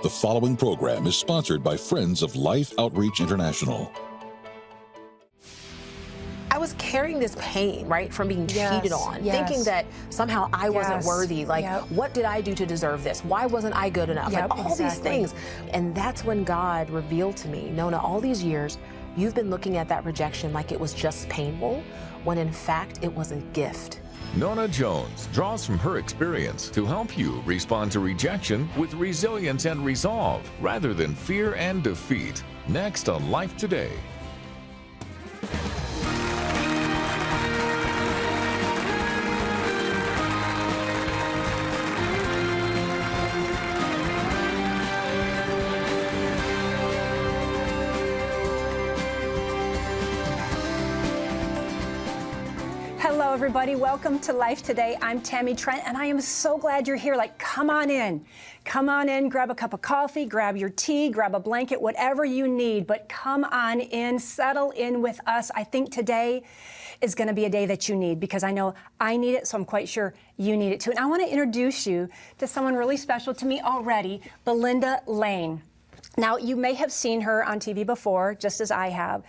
The following program is sponsored by Friends of Life Outreach International. I was carrying this pain, right, from being cheated on, thinking that somehow I wasn't worthy. Like, what did I do to deserve this? Why wasn't I good enough? Like, all these things. And that's when God revealed to me, Nona, all these years, you've been looking at that rejection like it was just painful, when in fact it was a gift. Nona Jones draws from her experience to help you respond to rejection with resilience and resolve rather than fear and defeat. Next on Life Today. Hello, everybody. Welcome to Life Today. I'm Tammy Trent, and I am so glad you're here. Like, come on in. Come on in, grab a cup of coffee, grab your tea, grab a blanket, whatever you need. But come on in, settle in with us. I think today is going to be a day that you need, because I know I need it, so I'm quite sure you need it too. And I want to introduce you to someone really special to me already, Belinda Lane. Now, you may have seen her on TV before, just as I have.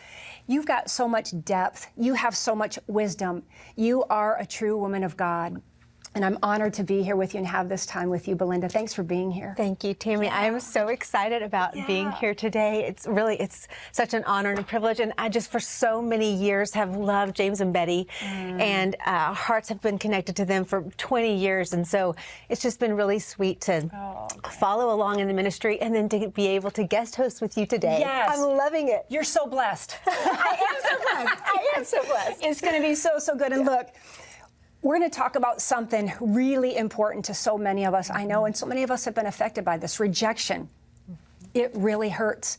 You've got so much depth. You have so much wisdom. You are a true woman of God. And I'm honored to be here with you and have this time with you, Belinda. Thanks for being here. Thank you, Tammy. I am so excited about being here today. It's such an honor and a privilege. And I just, for so many years, have loved James and Betty. And our hearts have been connected to them for 20 years. And so it's just been really sweet to follow along in the ministry and then to be able to guest host with you today. Yes. I'm loving it. You're so blessed. I am so blessed. I am so blessed. It's going to be so, so good. And look, we're going to talk about something really important to so many of us, I know, and so many of us have been affected by this rejection. It really hurts.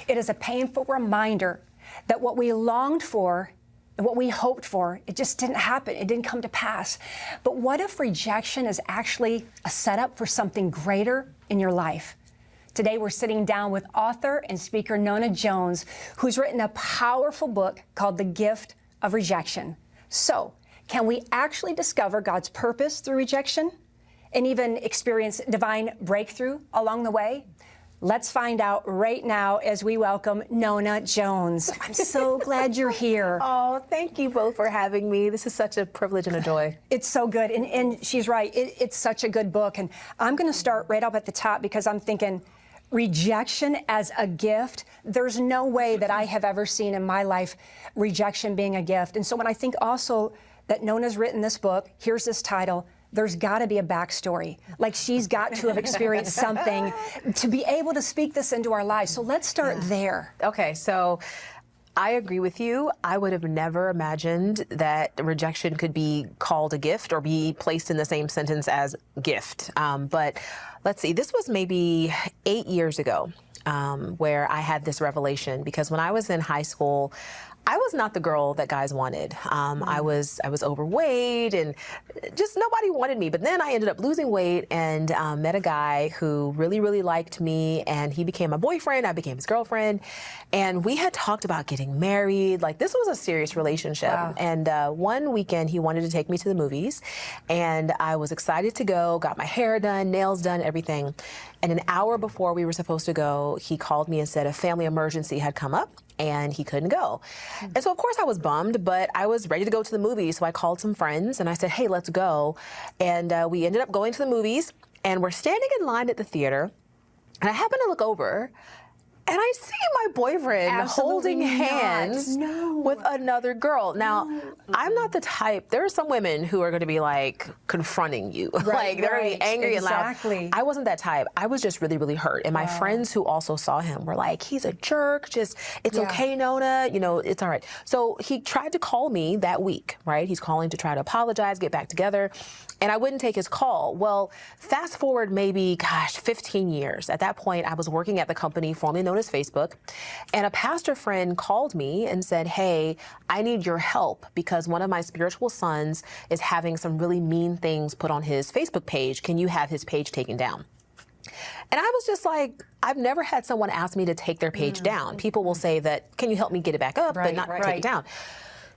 It is a painful reminder that what we longed for and what we hoped for, it just didn't happen. It didn't come to pass. But what if rejection is actually a setup for something greater in your life? Today, we're sitting down with author and speaker Nona Jones, who's written a powerful book called The Gift of Rejection. So, can we actually discover God's purpose through rejection and even experience divine breakthrough along the way? Let's find out right now as we welcome Nona Jones. I'm so glad you're here. Oh, thank you both for having me. This is such a privilege and a joy. It's so good. And she's right. It's such a good book. And I'm going to start right up at the top, because I'm thinking rejection as a gift. There's no way that I have ever seen in my life rejection being a gift. And so when I think also that Nona's written this book, here's this title, there's got to be a backstory. Like, she's got to have experienced something to be able to speak this into our lives. So let's start there. Okay, so I agree with you. I would have never imagined that rejection could be called a gift or be placed in the same sentence as gift. But let's see, this was maybe 8 years ago where I had this revelation, because when I was in high school, I was not the girl that guys wanted. I was overweight and just nobody wanted me. But then I ended up losing weight and met a guy who really, really liked me, and he became my boyfriend. I became his girlfriend, and we had talked about getting married. Like, this was a serious relationship. Wow. And one weekend he wanted to take me to the movies, and I was excited to go, got my hair done, nails done, everything. And an hour before we were supposed to go, he called me and said a family emergency had come up and he couldn't go. And so, of course, I was bummed, but I was ready to go to the movies. So I called some friends and I said, hey, let's go. And we ended up going to the movies, and we're standing in line at the theater. And I happen to look over, and I see my boyfriend holding hands with another girl. Now, I'm not the type, there are some women who are going to be like confronting you. Like, they're going to be angry and loud. I wasn't that type. I was just really, really hurt. And my friends who also saw him were like, he's a jerk. Just, it's okay, Nona. You know, it's all right. So he tried to call me that week, right? He's calling to try to apologize, get back together. And I wouldn't take his call. Well, fast forward maybe, 15 years. At that point, I was working at the company formerly known as Facebook, and a pastor friend called me and said, hey, I need your help because one of my spiritual sons is having some really mean things put on his Facebook page. Can you have his page taken down? And I was just like, I've never had someone ask me to take their page down. People will say that, can you help me get it back up, but not take it down.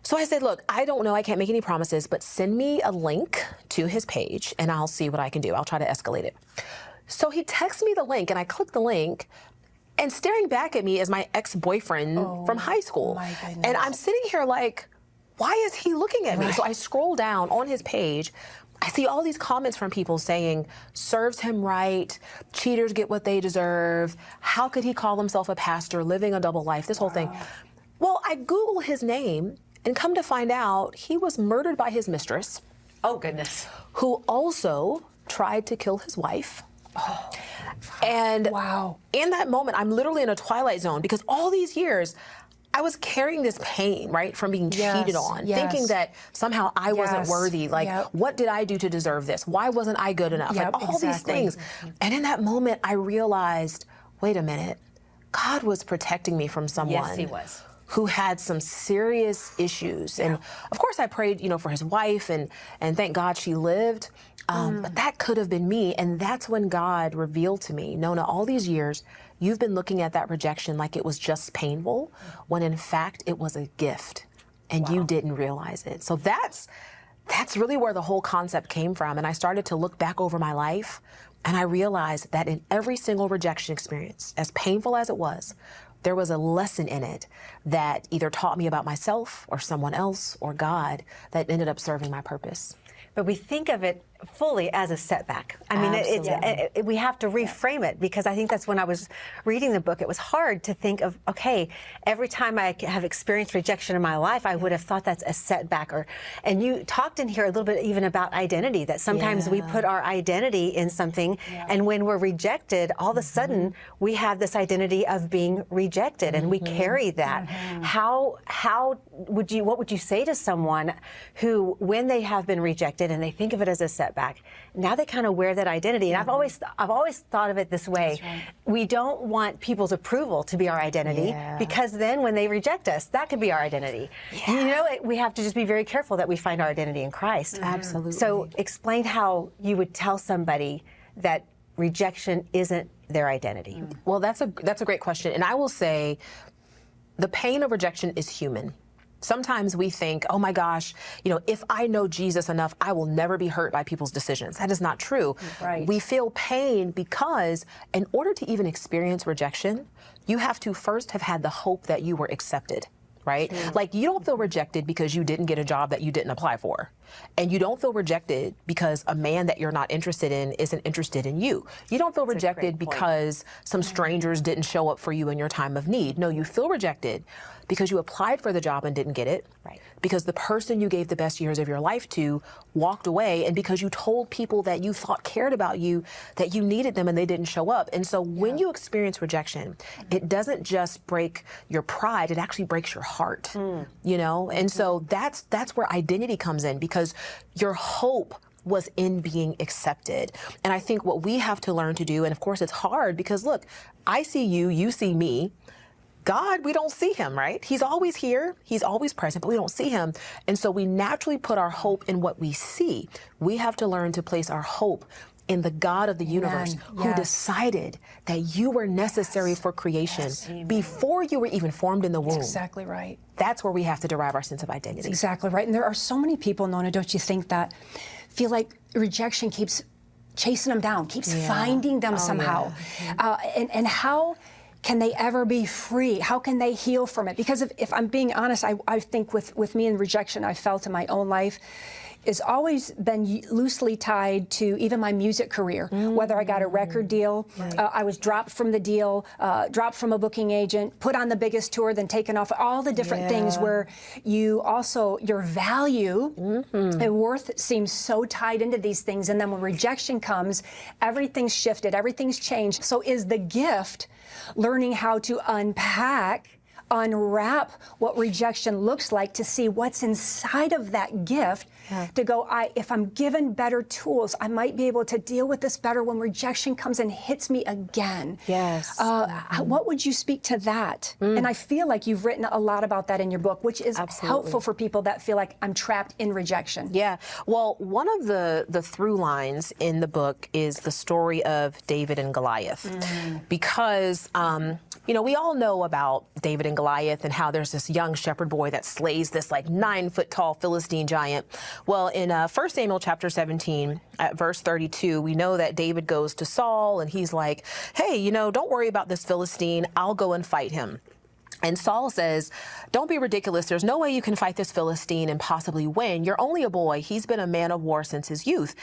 So I said, look, I don't know, I can't make any promises, but send me a link to his page and I'll see what I can do. I'll try to escalate it. So he texts me the link, and I click the link, and staring back at me is my ex-boyfriend from high school. my goodness. And I'm sitting here like, why is he looking at me? So I scroll down on his page. I see all these comments from people saying, serves him right, cheaters get what they deserve, how could he call himself a pastor, living a double life, this whole thing. Well, I Google his name, and come to find out, he was murdered by his mistress. Oh, goodness. Who also tried to kill his wife. And in that moment, I'm literally in a twilight zone, because all these years, I was carrying this pain, right, from being cheated on, thinking that somehow I wasn't worthy. Like, what did I do to deserve this? Why wasn't I good enough? Like, all these things. And in that moment, I realized, wait a minute, God was protecting me from someone. Yes, he was. Who had some serious issues. And of course I prayed, for his wife, and thank God she lived. But that could have been me. And that's when God revealed to me, Nona, all these years, you've been looking at that rejection like it was just painful, when in fact it was a gift, and you didn't realize it. So that's really where the whole concept came from. And I started to look back over my life, and I realized that in every single rejection experience, as painful as it was, there was a lesson in it that either taught me about myself or someone else or God that ended up serving my purpose. But we think of it fully as a setback. I mean, we have to reframe it, because I think that's when I was reading the book, it was hard to think of, okay, every time I have experienced rejection in my life, I would have thought that's a setback. And you talked in here a little bit even about identity, that sometimes we put our identity in something, and when we're rejected, all of a sudden we have this identity of being rejected, and we carry that. What would you say to someone who, when they have been rejected and they think of it as a setback, now they kind of wear that identity? And I've always thought of it this way. Right. We don't want people's approval to be our identity, because then when they reject us, that could be our identity. We have to just be very careful that we find our identity in Christ. Absolutely. So explain how you would tell somebody that rejection isn't their identity. Well, that's a great question. And I will say the pain of rejection is human. Sometimes we think, oh my gosh, if I know Jesus enough, I will never be hurt by people's decisions. That is not true. Right. We feel pain because in order to even experience rejection, you have to first have had the hope that you were accepted, right? Like, you don't feel rejected because you didn't get a job that you didn't apply for. And you don't feel rejected because a man that you're not interested in isn't interested in you. You don't feel rejected because some strangers didn't show up for you in your time of need. No, you feel rejected because you applied for the job and didn't get it. Right. Because the person you gave the best years of your life to walked away, and because you told people that you thought cared about you that you needed them and they didn't show up. And so when you experience rejection, it doesn't just break your pride, it actually breaks your heart. And so that's where identity comes in, because your hope was in being accepted. And I think what we have to learn to do, and of course it's hard because look, I see you, you see me. God, we don't see him, right? He's always here. He's always present, but we don't see him. And so we naturally put our hope in what we see. We have to learn to place our hope in the God of the universe who decided that you were necessary for creation before you were even formed in the womb. That's exactly right. That's where we have to derive our sense of identity. That's exactly right. And there are so many people, Nona, don't you think, that feel like rejection keeps chasing them down, keeps finding them somehow. And how can they ever be free? How can they heal from it? Because if I'm being honest, I think with me and rejection I felt in my own life, has always been loosely tied to even my music career, whether I got a record deal, I was dropped from the deal, dropped from a booking agent, put on the biggest tour, then taken off, all the different things where your value and worth seems so tied into these things. And then when rejection comes, everything's shifted, everything's changed. So is the gift learning how to unwrap what rejection looks like, to see what's inside of that gift, to go, if I'm given better tools, I might be able to deal with this better when rejection comes and hits me again. Yes. What would you speak to that? And I feel like you've written a lot about that in your book, which is helpful for people that feel like I'm trapped in rejection. Yeah. Well, one of the through lines in the book is the story of David and Goliath, because we all know about David and Goliath and how there's this young shepherd boy that slays this like 9-foot tall Philistine giant. Well, in 1 Samuel chapter 17, at verse 32, we know that David goes to Saul and he's like, hey, you know, don't worry about this Philistine. I'll go and fight him. And Saul says, don't be ridiculous. There's no way you can fight this Philistine and possibly win. You're only a boy. He's been a man of war since his youth.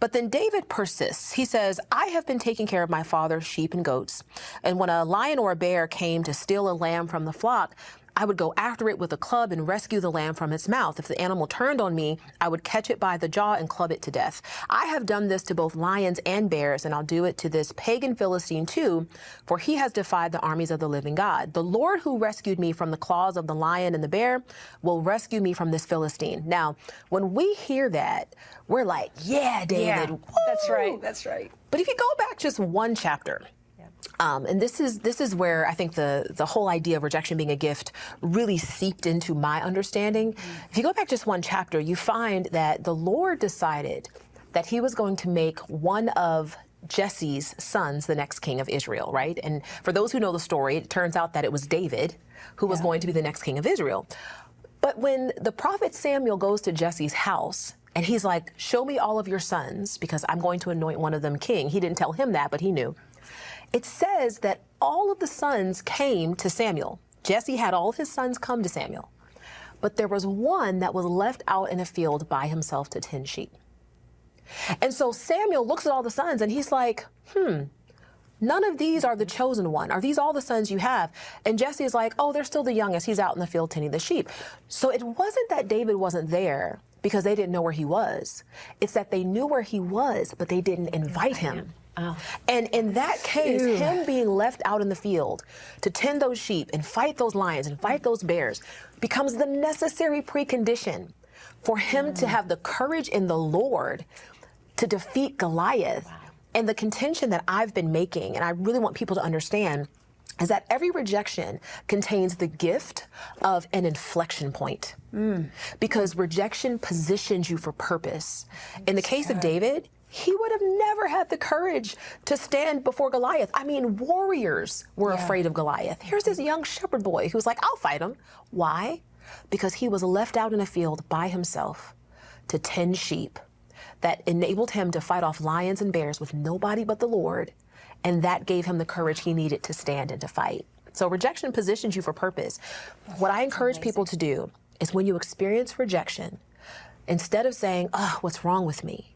But then David persists. He says, I have been taking care of my father's sheep and goats. And when a lion or a bear came to steal a lamb from the flock, I would go after it with a club and rescue the lamb from its mouth. If the animal turned on me, I would catch it by the jaw and club it to death. I have done this to both lions and bears, and I'll do it to this pagan Philistine too, for he has defied the armies of the living God. The Lord who rescued me from the claws of the lion and the bear will rescue me from this Philistine. Now, when we hear that, we're like, yeah, David. Yeah, that's right. That's right. But if you go back just one chapter, and this is where I think the whole idea of rejection being a gift really seeped into my understanding. If you go back just one chapter, you find that the Lord decided that he was going to make one of Jesse's sons the next king of Israel, right? And for those who know the story, it turns out that it was David who was going to be the next king of Israel. But when the prophet Samuel goes to Jesse's house, and he's like, show me all of your sons, because I'm going to anoint one of them king. He didn't tell him that, but he knew. It says that all of the sons came to Samuel. Jesse had all of his sons come to Samuel. But there was one that was left out in a field by himself to tend sheep. And so Samuel looks at all the sons and he's like, none of these are the chosen one. Are these all the sons you have? And Jesse is like, oh, they're still the youngest. He's out in the field tending the sheep. So it wasn't that David wasn't there because they didn't know where he was. It's that they knew where he was, but they didn't invite him. Oh. And in that case, him being left out in the field to tend those sheep and fight those lions and fight those bears becomes the necessary precondition for him to have the courage in the Lord to defeat Goliath. Wow. And the contention that I've been making, and I really want people to understand, is that every rejection contains the gift of an inflection point. Because rejection positions you for purpose. In the case of David, he would have never had the courage to stand before Goliath. I mean, warriors were afraid of Goliath. Here's this young shepherd boy who's like, I'll fight him. Why? Because he was left out in a field by himself to tend sheep that enabled him to fight off lions and bears with nobody but the Lord. And that gave him the courage he needed to stand and to fight. So rejection positions you for purpose. What I encourage people to do is when you experience rejection, instead of saying, oh, what's wrong with me?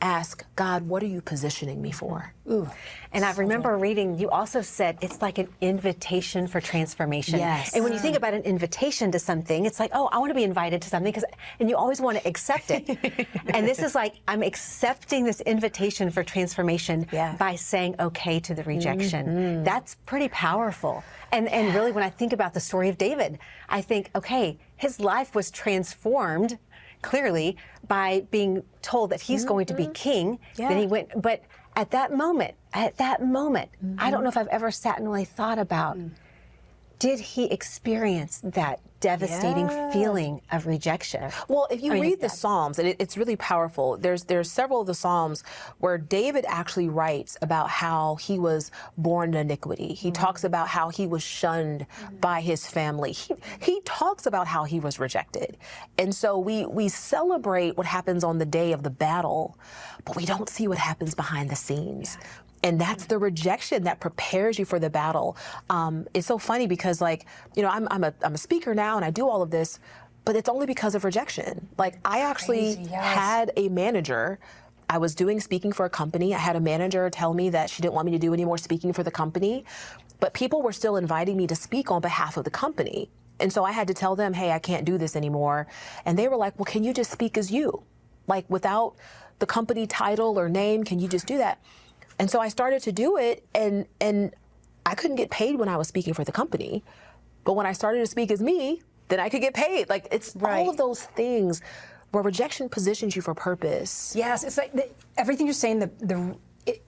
Ask, God, what are you positioning me for? Ooh. And I remember reading, you also said it's like an invitation for transformation. Yes. And when you think about an invitation to something, it's like, oh, I want to be invited to something, and you always want to accept it. And this is like, I'm accepting this invitation for transformation by saying okay to the rejection. That's pretty powerful. And really, when I think about the story of David, I think, okay, his life was transformed clearly by being told that he's going to be king. Then he went, but at that moment, I don't know if I've ever sat and really thought about, did he experience that devastating feeling of rejection? Well, if you read the Psalms, and it's really powerful, there's several of the Psalms where David actually writes about how he was born in iniquity. He talks about how he was shunned by his family. He talks about how he was rejected. And so we celebrate what happens on the day of the battle, but we don't see what happens behind the scenes. And that's the rejection that prepares you for the battle. It's so funny because, like, you know, I'm a speaker now and I do all of this, but it's only because of rejection. Like, I actually had a manager. I was doing speaking for a company. I had a manager tell me that she didn't want me to do any more speaking for the company, but people were still inviting me to speak on behalf of the company. And so I had to tell them, hey, I can't do this anymore. And they were like, well, can you just speak as you? Like, without the company title or name, can you just do that? And so I started to do it, and I couldn't get paid when I was speaking for the company. But when I started to speak as me, then I could get paid. Like, it's all of those things where rejection positions you for purpose. Yes, it's like everything you're saying, it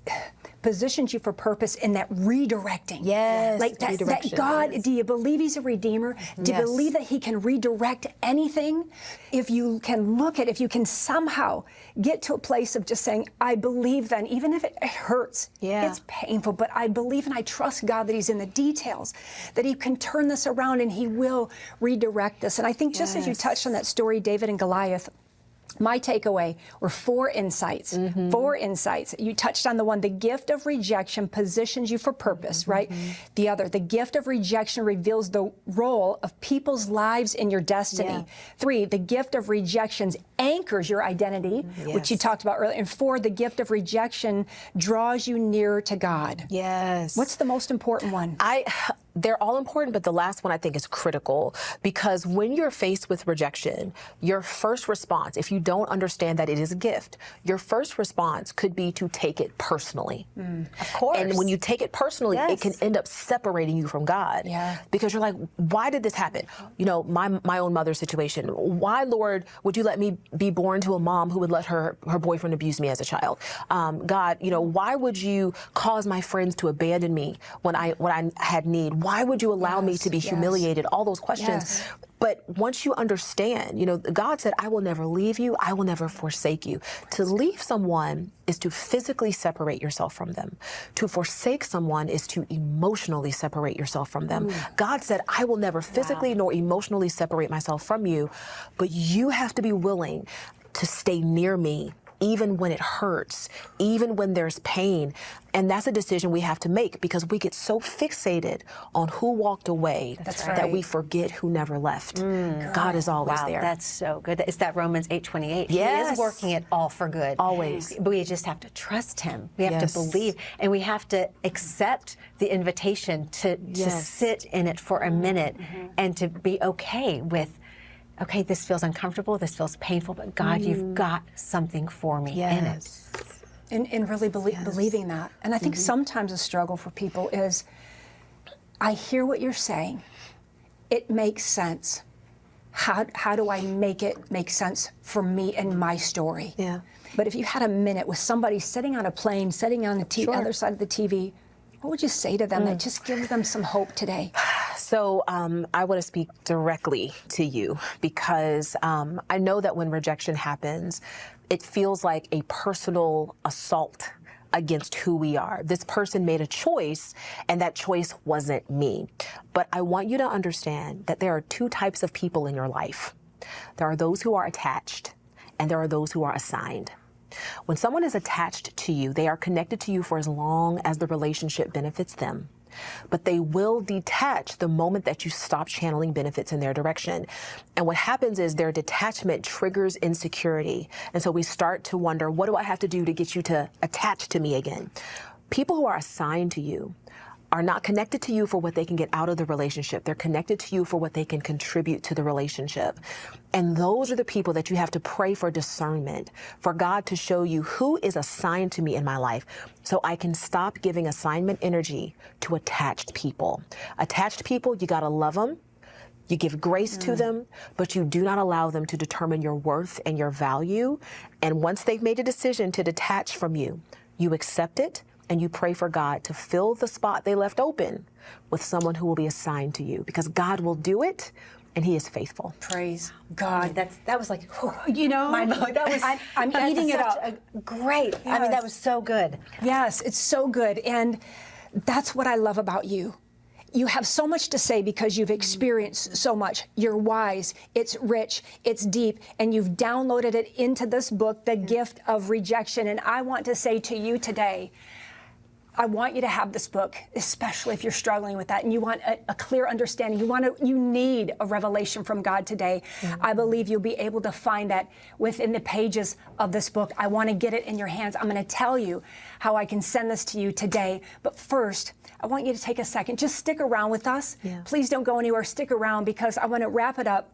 positions you for purpose in that redirecting. Yes, like that redirection. God, Yes. do you believe He's a Redeemer? Do you Yes. believe that He can redirect anything? If you can if you can somehow get to a place of just saying, I believe then, even if it hurts, Yeah. it's painful, but I believe and I trust God that He's in the details, that He can turn this around and He will redirect this. And I think just as you Yes. touched on that story, David and Goliath, my takeaway were 4 insights. 4 insights. You touched on the one, the gift of rejection positions you for purpose, right? The other, the gift of rejection reveals the role of people's lives in your destiny. Yeah. 3, the gift of rejection anchors your identity, which you Yes. talked about earlier. And 4, the gift of rejection draws you nearer to God. Yes. What's the most important one? They're all important, but the last one I think is critical, because when you're faced with rejection, your first response, if you don't understand that it is a gift, your first response could be to take it personally. Of course. And when you take it personally, Yes. it can end up separating you from God. Yeah. Because you're like, why did this happen? You know, my own mother's situation. Why, Lord, would you let me be born to a mom who would let her boyfriend abuse me as a child? God, you know, why would you cause my friends to abandon me when I had need? Why would you allow me to be Yes. humiliated? All those questions. Yes. But once you understand, you know, God said, I will never leave you. I will never forsake you. To leave someone is to physically separate yourself from them. To forsake someone is to emotionally separate yourself from them. God said, I will never physically nor emotionally separate myself from you, but you have to be willing to stay near me, even when it hurts, even when there's pain. And that's a decision we have to make, because we get so fixated on who walked away that we forget who never left. God is always Wow, there. that's so good. It's that Romans 8:28. He Yes. is working it all for good. Always. We just have to trust Him. We have Yes. to believe, and we have to accept the invitation to Yes. sit in it for a minute and to be okay with, okay, this feels uncomfortable, this feels painful, but God, you've got something for me in it. And really believing that. And I think sometimes a struggle for people is, I hear what you're saying. It makes sense. How do I make it make sense for me and my story? Yeah. But if you had a minute with somebody sitting on a plane, sitting on the other side of the TV, what would you say to them that just gives them some hope today? So I want to speak directly to you, because I know that when rejection happens, it feels like a personal assault against who we are. This person made a choice, and that choice wasn't me. But I want you to understand that there are 2 types of people in your life. There are those who are attached, and there are those who are assigned. When someone is attached to you, they are connected to you for as long as the relationship benefits them. But they will detach the moment that you stop channeling benefits in their direction. And what happens is their detachment triggers insecurity. And so we start to wonder, what do I have to do to get you to attach to me again? People who are assigned to you are not connected to you for what they can get out of the relationship. They're connected to you for what they can contribute to the relationship. And those are the people that you have to pray for discernment, for God to show you who is assigned to me in my life, so I can stop giving assignment energy to attached people. Attached people, you gotta love them. You give grace to them, but you do not allow them to determine your worth and your value. And once they've made a decision to detach from you, you accept it, and you pray for God to fill the spot they left open with someone who will be assigned to you, because God will do it, and He is faithful. Praise God. That was like, You know, that was, I'm that's eating it such up. a great. I mean, that was so good. Yes, it's so good. And that's what I love about you. You have so much to say because you've experienced so much. You're wise, it's rich, it's deep, and you've downloaded it into this book, The Gift of Rejection. And I want to say to you today, I want you to have this book, especially if you're struggling with that and you want a clear understanding. You need a revelation from God today. I believe you'll be able to find that within the pages of this book. I want to get it in your hands. I'm going to tell you how I can send this to you today. But first, I want you to take a second. Just stick around with us. Yeah. Please don't go anywhere. Stick around, because I want to wrap it up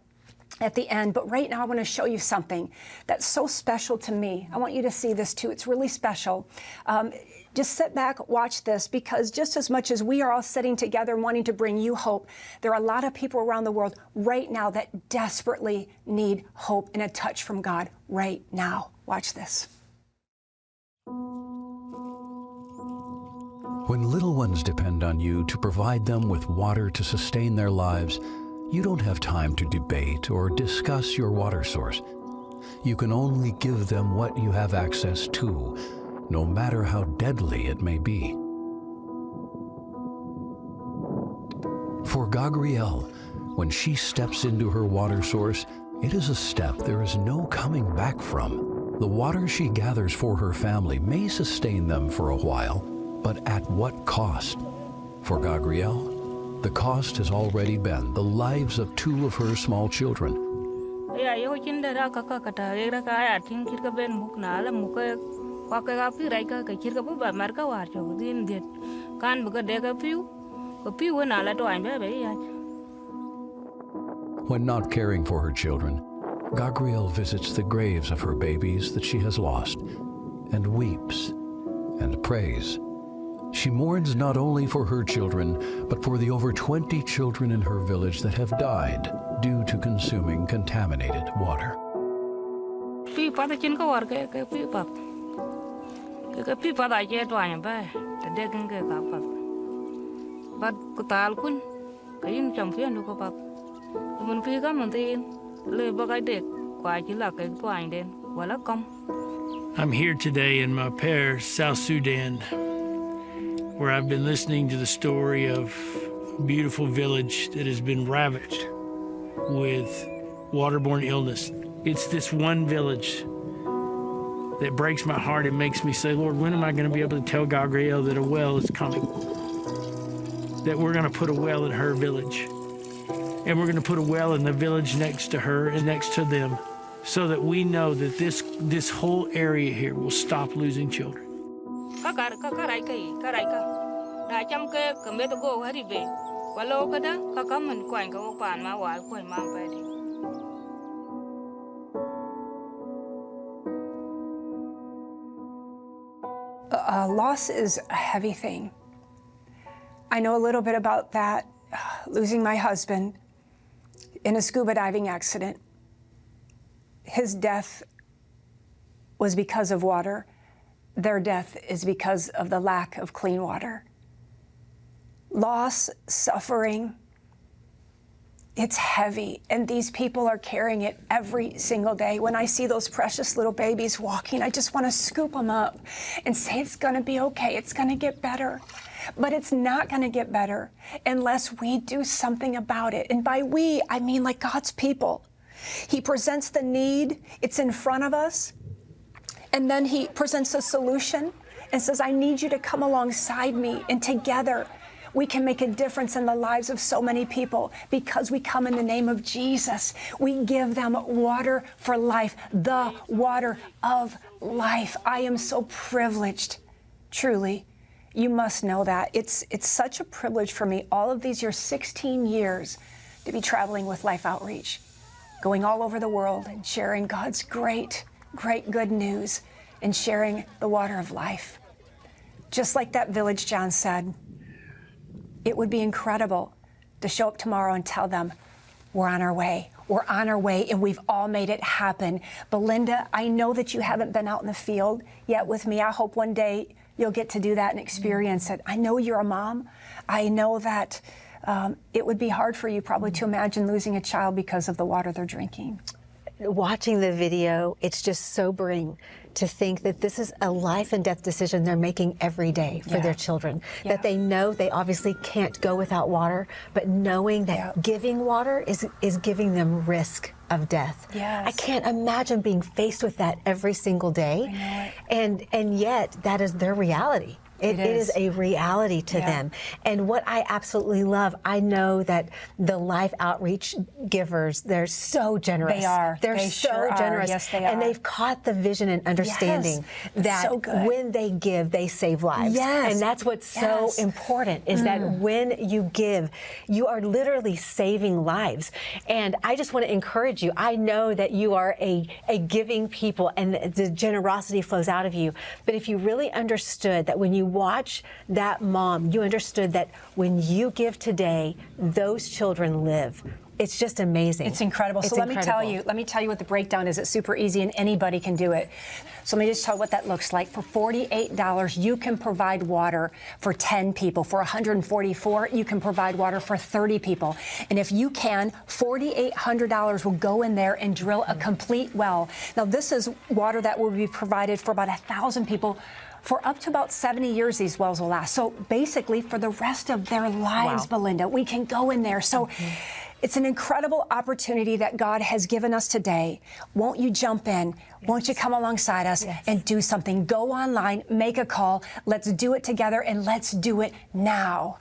at the end. But right now I want to show you something that's so special to me. I want you to see this too. It's really special. Just sit back, watch this, because just as much as we are all sitting together and wanting to bring you hope, there are a lot of people around the world right now that desperately need hope and a touch from God right now. Watch this. When little ones depend on you to provide them with water to sustain their lives, you don't have time to debate or discuss your water source. You can only give them what you have access to, no matter how deadly it may be. For Gabrielle, when she steps into her water source, it is a step there is no coming back from. The water she gathers for her family may sustain them for a while, but at what cost? For Gabrielle, the cost has already been the lives of 2 of her small children. When not caring for her children, Gabrielle visits the graves of her babies that she has lost and weeps and prays. She mourns not only for her children, but for the over 20 children in her village that have died due to consuming contaminated water. I'm here today in my parish, South Sudan, where I've been listening to the story of a beautiful village that has been ravaged with waterborne illness. It's this one village that breaks my heart and makes me say, Lord, when am I going to be able to tell Gabrielle that a well is coming? That we're going to put a well in her village. And we're going to put a well in the village next to her and next to them, so that we know that this whole area here will stop losing children. Loss is a heavy thing. I know a little bit about that, losing my husband in a scuba diving accident. His death was because of water. Their death is because of the lack of clean water. Loss, suffering, it's heavy, and these people are carrying it every single day. When I see those precious little babies walking, I just want to scoop them up and say, it's going to be okay, it's going to get better. But it's not going to get better unless we do something about it. And by we, I mean like God's people. He presents the need, it's in front of us, and then he presents a solution and says, I need you to come alongside me, and together we can make a difference in the lives of so many people because we come in the name of Jesus. We give them water for life, the water of life. I am so privileged, truly. You must know that. It's such a privilege for me all of these years, 16 years, to be traveling with Life Outreach, going all over the world and sharing God's great, great good news and sharing the water of life. Just like that village John said, it would be incredible to show up tomorrow and tell them, we're on our way. We're on our way, and we've all made it happen. Belinda, I know that you haven't been out in the field yet with me. I hope one day you'll get to do that and experience it. I know you're a mom. I know that it would be hard for you probably to imagine losing a child because of the water they're drinking. Watching the video, it's just sobering to think that this is a life and death decision they're making every day for their children. Yeah. That they know they obviously can't go without water, but knowing that giving water is giving them risk of death. Yes. I can't imagine being faced with that every single day. I know And yet that is their reality. It is a reality to them. And what I absolutely love, I know that the Life Outreach givers, they're so generous. They are. They're They so sure are. generous. Yes, they and are. they've caught the vision and understanding that so good. when they give, they save lives. Yes. And that's what's so important, is that when you give, you are literally saving lives. And I just want to encourage you. I know that you are a giving people and the generosity flows out of you. But if you really understood that when you watch that mom, you understood that when you give today, those children live. It's just amazing. It's incredible. So let me tell you what the breakdown is. It's super easy and anybody can do it. So let me just tell you what that looks like. For $48, you can provide water for 10 people. For $144, you can provide water for 30 people. And if you can, $4,800 will go in there and drill a complete well. Now, this is water that will be provided for about 1,000 people. For up to about 70 years, these wells will last. So basically, for the rest of their lives, Belinda, we can go in there. So it's an incredible opportunity that God has given us today. Won't you jump in? Won't you come alongside us and do something? Go online, make a call. Let's do it together, and let's do it now.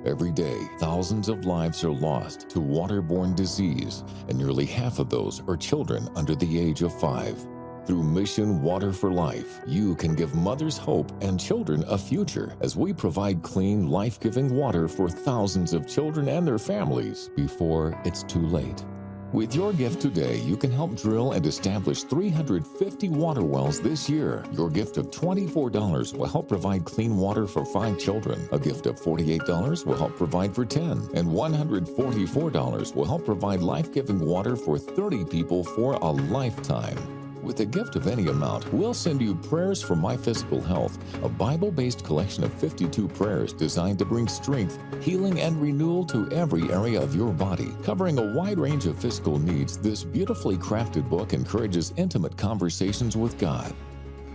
Every day, thousands of lives are lost to waterborne disease, and nearly half of those are children under the age of 5. Through Mission Water for Life, you can give mothers hope and children a future as we provide clean, life-giving water for thousands of children and their families before it's too late. With your gift today, you can help drill and establish 350 water wells this year. Your gift of $24 will help provide clean water for 5 children. A gift of $48 will help provide for 10. And $144 will help provide life-giving water for 30 people for a lifetime. With a gift of any amount, we'll send you Prayers for My Physical Health, a Bible-based collection of 52 prayers designed to bring strength, healing, and renewal to every area of your body. Covering a wide range of physical needs, this beautifully crafted book encourages intimate conversations with God.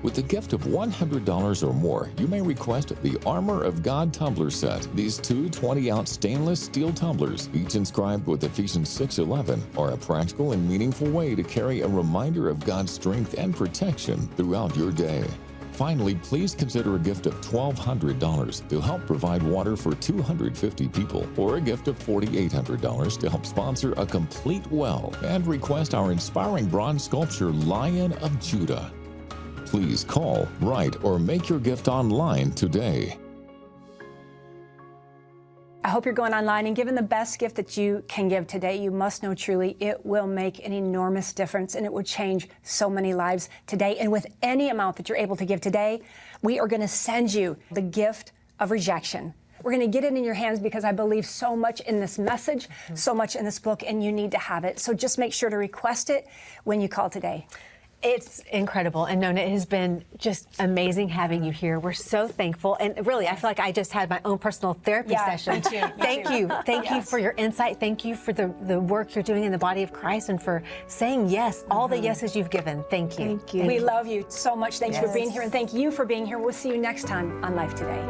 With a gift of $100 or more, you may request the Armor of God tumbler set. These two 20-ounce stainless steel tumblers, each inscribed with Ephesians 6:11, are a practical and meaningful way to carry a reminder of God's strength and protection throughout your day. Finally, please consider a gift of $1,200 to help provide water for 250 people, or a gift of $4,800 to help sponsor a complete well, and request our inspiring bronze sculpture Lion of Judah. Please call, write, or make your gift online today. I hope you're going online and giving the best gift that you can give today. You must know truly it will make an enormous difference, and it will change so many lives today. And with any amount that you're able to give today, we are going to send you the gift of rejection. We're going to get it in your hands because I believe so much in this message, so much in this book, and you need to have it. So just make sure to request it when you call today. It's incredible. And Nona, it has been just amazing having you here. We're so thankful. And really, I feel like I just had my own personal therapy session. Me too. Thank you. Thank you for your insight. Thank you for the work you're doing in the body of Christ and for saying yes, all the yeses you've given. Thank you. Thank you. We love you so much. Thanks for being here, and thank you for being here. We'll see you next time on Life Today.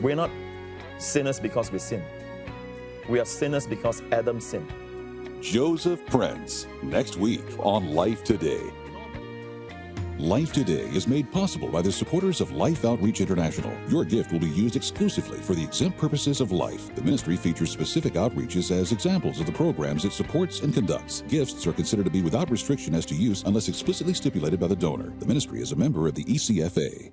We're not sinners because we sin. We are sinners because Adam sinned. Joseph Prince, next week on Life Today. Life Today is made possible by the supporters of Life Outreach International. Your gift will be used exclusively for the exempt purposes of life. The ministry features specific outreaches as examples of the programs it supports and conducts. Gifts are considered to be without restriction as to use unless explicitly stipulated by the donor. The ministry is a member of the ECFA.